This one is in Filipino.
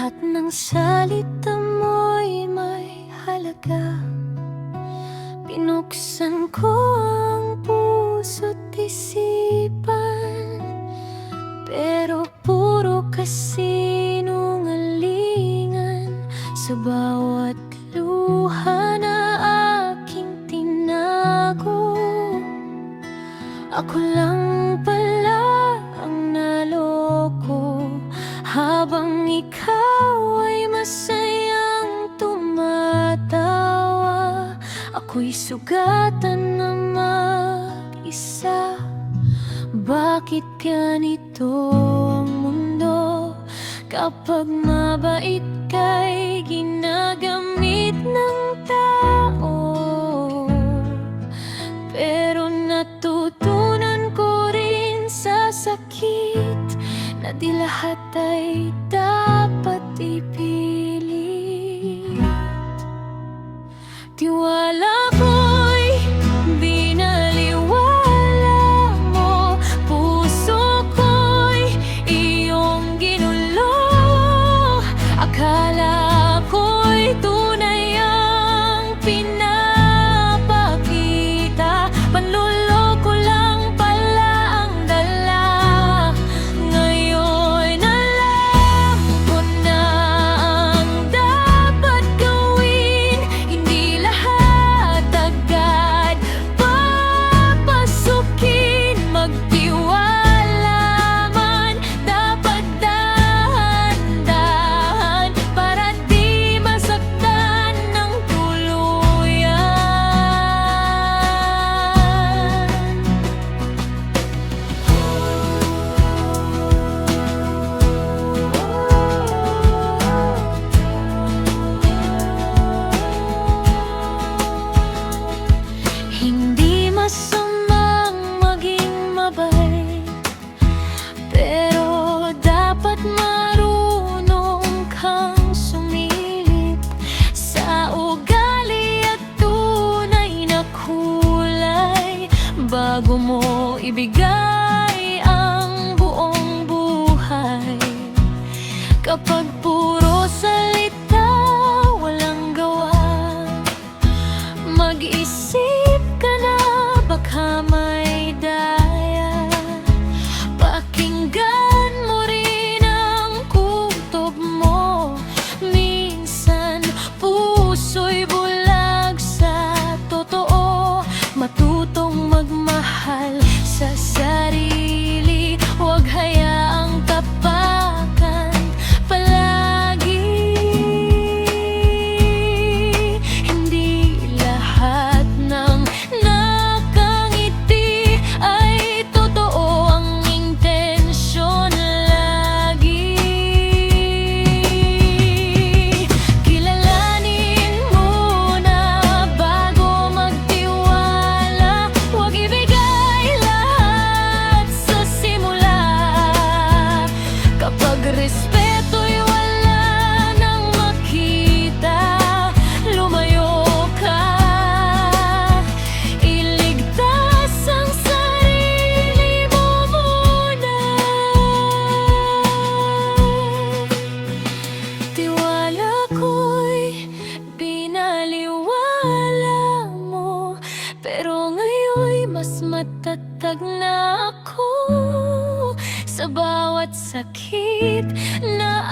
Lahat ng salita mo'y may halaga. Binuksan ko ang puso't isipan, pero puro kasinungalingan sa bawat luha na aking tinago. Ako lang pala ang naloko, habang ikaw ay masayang tumatawa. Ako'y sugatan na mag-isa. Bakit ganito ang mundo? Kapag mabait ka'y ginagamit ng tao, pero natutunan ko rin sa sakit na di lahat ay dapat ipilit. Tiwala ko'y binaliwala mo, puso ko'y iyong ginulo. Akala ko'y tunay ang pinapakita, panluloko lang pala ang dala. Ngayon alam ko na ang dapat gawin, hindi lahat agad papasukin. Magtiwala man, dapat dahan-dahan para di masaktan ng tuluyan. Hindi masamang maging mabait, pero dapat marunong kang sumilip sa ugali at tunay na kulay, bago mo ibigay ang buong buhay. Kapag puro salita, walang gawa, mag-isip ka na, baka may daya. Pakinggan mo rin ang kutob mo. Minsan puso'y bulag sa totoo. Matutong magmahal sa sarili, huwag hayaang tapakan palagi. Hindi lahat ng nakangiti ay totoo ang intensyon lagi. Kilalanin muna bago magtiwala, huwag ibigay lahat sa simula. Kapag respeto'y wala nang makita, lumayo ka. Iligtas ang sarili mo muna. Tiwala ko'y binaliwala mo, pero ngayon'y mas matatag na ako sa bawat sakit na